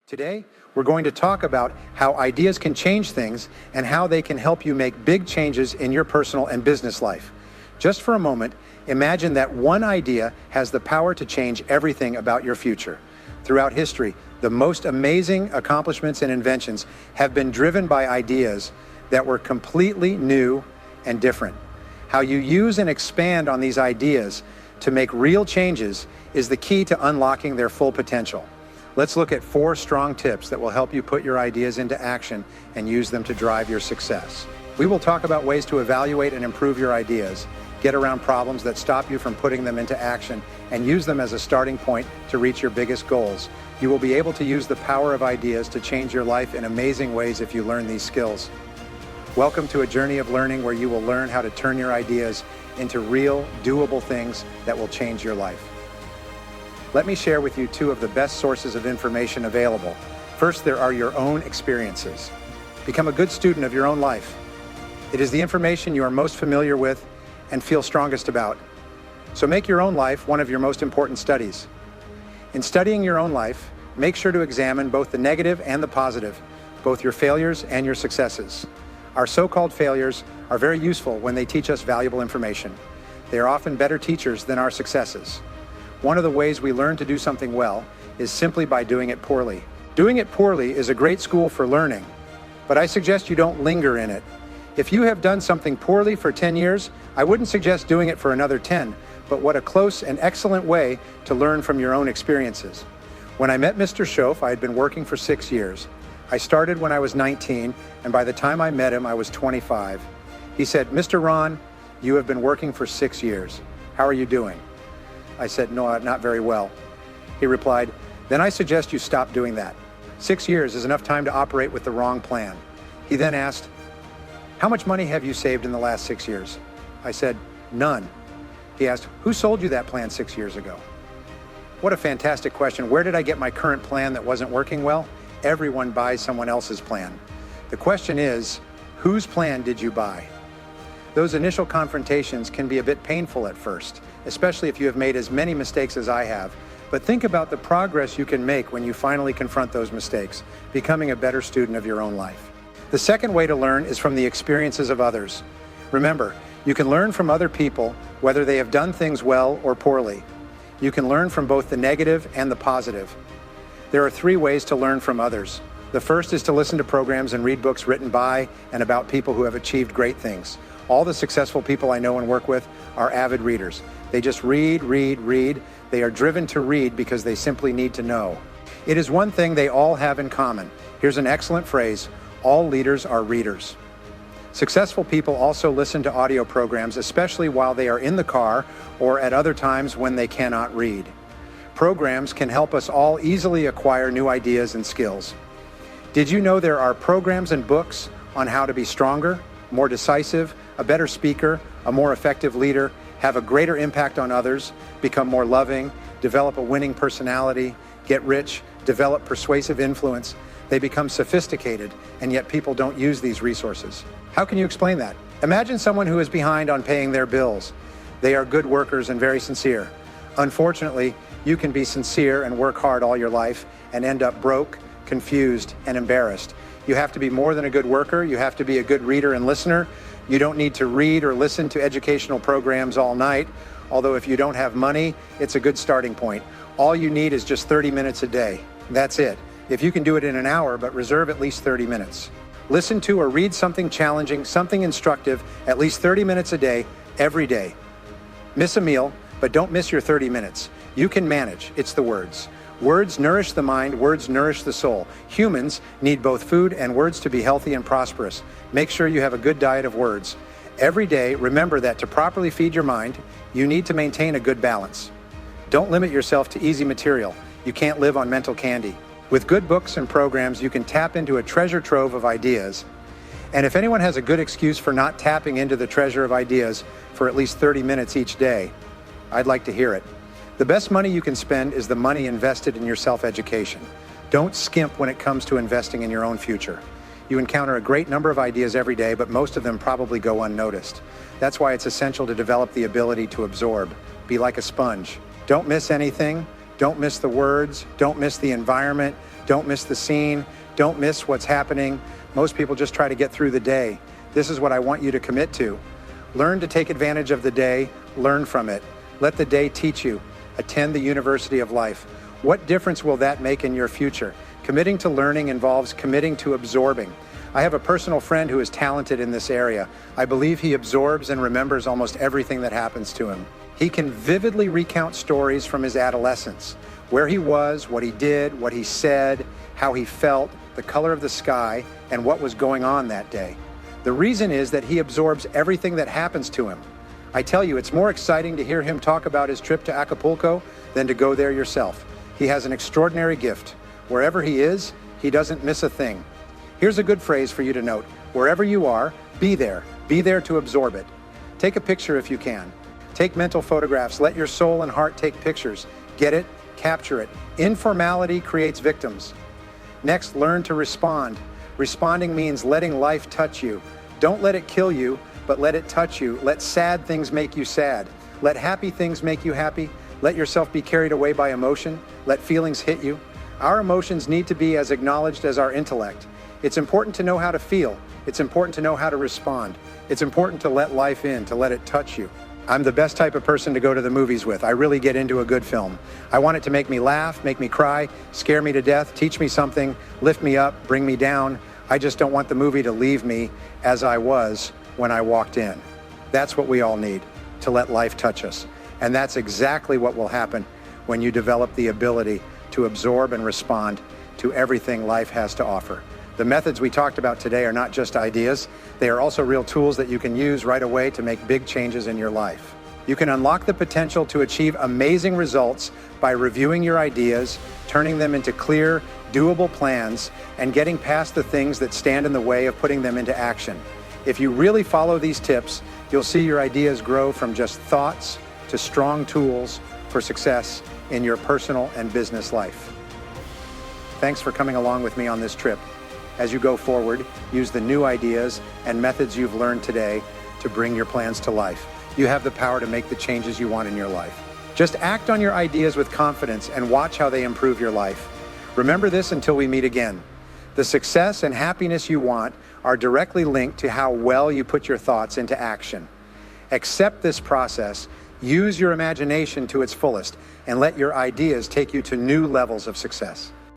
Today, we're going to talk about how ideas can change things and how they can help you make big changes in your personal and business life. Just for a moment, imagine that one idea has the power to change everything about your future. Throughout history, the most amazing accomplishments and inventions have been driven by ideas that were completely new and different. How you use and expand on these ideas to make real changes is the key to unlocking their full potential. Let's look at 4 strong tips that will help you put your ideas into action and use them to drive your success. We will talk about ways to evaluate and improve your ideas, get around problems that stop you from putting them into action, and use them as a starting point to reach your biggest goals. You will be able to use the power of ideas to change your life in amazing ways if you learn these skills. Welcome to a journey of learning where you will learn how to turn your ideas into real, doable things that will change your life. Let me share with you 2 of the best sources of information available. First, there are your own experiences. Become a good student of your own life. It is the information you are most familiar with and feel strongest about. So make your own life one of your most important studies. In studying your own life, make sure to examine both the negative and the positive, both your failures and your successes. Our so-called failures are very useful when they teach us valuable information. They are often better teachers than our successes. One of the ways we learn to do something well is simply by doing it poorly. Doing it poorly is a great school for learning, but I suggest you don't linger in it. If you have done something poorly for 10 years, I wouldn't suggest doing it for another 10, but what a close and excellent way to learn from your own experiences. When I met Mr. Schoaf, I had been working for 6 years. I started when I was 19, and by the time I met him, I was 25. He said, "Mr. Ron, you have been working for 6 years. How are you doing?" I said, "No, not very well." He replied, "Then I suggest you stop doing that. 6 years is enough time to operate with the wrong plan." He then asked, "How much money have you saved in the last 6 years?" I said, "None." He asked, "Who sold you that plan 6 years ago?" What a fantastic question. Where did I get my current plan that wasn't working well? Everyone buys someone else's plan. The question is, whose plan did you buy? Those initial confrontations can be a bit painful at first, especially if you have made as many mistakes as I have. But think about the progress you can make when you finally confront those mistakes, becoming a better student of your own life. The second way to learn is from the experiences of others. Remember, you can learn from other people, whether they have done things well or poorly. You can learn from both the negative and the positive. There are 3 ways to learn from others. The first is to listen to programs and read books written by and about people who have achieved great things. All the successful people I know and work with are avid readers. They just read. They are driven to read because they simply need to know. It is one thing they all have in common. Here's an excellent phrase: all leaders are readers. Successful people also listen to audio programs, especially while they are in the car or at other times when they cannot read. Programs can help us all easily acquire new ideas and skills. Did you know there are programs and books on how to be stronger, more decisive, a better speaker, a more effective leader, have a greater impact on others, become more loving, develop a winning personality, get rich, develop persuasive influence? They become sophisticated, and yet people don't use these resources. How can you explain that? Imagine someone who is behind on paying their bills. They are good workers and very sincere. Unfortunately, you can be sincere and work hard all your life and end up broke, confused, and embarrassed. You have to be more than a good worker. You have to be a good reader and listener. You don't need to read or listen to educational programs all night, although if you don't have money, it's a good starting point. All you need is just 30 minutes a day. That's it. If you can do it in an hour, but reserve at least 30 minutes. Listen to or read something challenging, something instructive, at least 30 minutes a day, every day. Miss a meal, but don't miss your 30 minutes. You can manage. It's the words. Words nourish the mind, words nourish the soul. Humans need both food and words to be healthy and prosperous. Make sure you have a good diet of words. Every day, remember that to properly feed your mind, you need to maintain a good balance. Don't limit yourself to easy material. You can't live on mental candy. With good books and programs, you can tap into a treasure trove of ideas. And if anyone has a good excuse for not tapping into the treasure of ideas for at least 30 minutes each day, I'd like to hear it. The best money you can spend is the money invested in your self-education. Don't skimp when it comes to investing in your own future. You encounter a great number of ideas every day, but most of them probably go unnoticed. That's why it's essential to develop the ability to absorb. Be like a sponge. Don't miss anything. Don't miss the words, don't miss the environment, don't miss the scene, don't miss what's happening. Most people just try to get through the day. This is what I want you to commit to. Learn to take advantage of the day, learn from it. Let the day teach you. Attend the University of Life. What difference will that make in your future? Committing to learning involves committing to absorbing. I have a personal friend who is talented in this area. I believe he absorbs and remembers almost everything that happens to him. He can vividly recount stories from his adolescence, where he was, what he did, what he said, how he felt, the color of the sky, and what was going on that day. The reason is that he absorbs everything that happens to him. I tell you, it's more exciting to hear him talk about his trip to Acapulco than to go there yourself. He has an extraordinary gift. Wherever he is, he doesn't miss a thing. Here's a good phrase for you to note. Wherever you are, be there. Be there to absorb it. Take a picture if you can. Take mental photographs. Let your soul and heart take pictures. Get it, capture it. Informality creates victims. Next, learn to respond. Responding means letting life touch you. Don't let it kill you, but let it touch you. Let sad things make you sad. Let happy things make you happy. Let yourself be carried away by emotion. Let feelings hit you. Our emotions need to be as acknowledged as our intellect. It's important to know how to feel. It's important to know how to respond. It's important to let life in, to let it touch you. I'm the best type of person to go to the movies with. I really get into a good film. I want it to make me laugh, make me cry, scare me to death, teach me something, lift me up, bring me down. I just don't want the movie to leave me as I was when I walked in. That's what we all need, to let life touch us. And that's exactly what will happen when you develop the ability to absorb and respond to everything life has to offer. The methods we talked about today are not just ideas. They are also real tools that you can use right away to make big changes in your life. You can unlock the potential to achieve amazing results by reviewing your ideas, turning them into clear, doable plans, and getting past the things that stand in the way of putting them into action. If you really follow these tips, you'll see your ideas grow from just thoughts to strong tools for success in your personal and business life. Thanks for coming along with me on this trip. As you go forward, use the new ideas and methods you've learned today to bring your plans to life. You have the power to make the changes you want in your life. Just act on your ideas with confidence and watch how they improve your life. Remember this until we meet again. The success and happiness you want are directly linked to how well you put your thoughts into action. Accept this process, use your imagination to its fullest, and let your ideas take you to new levels of success.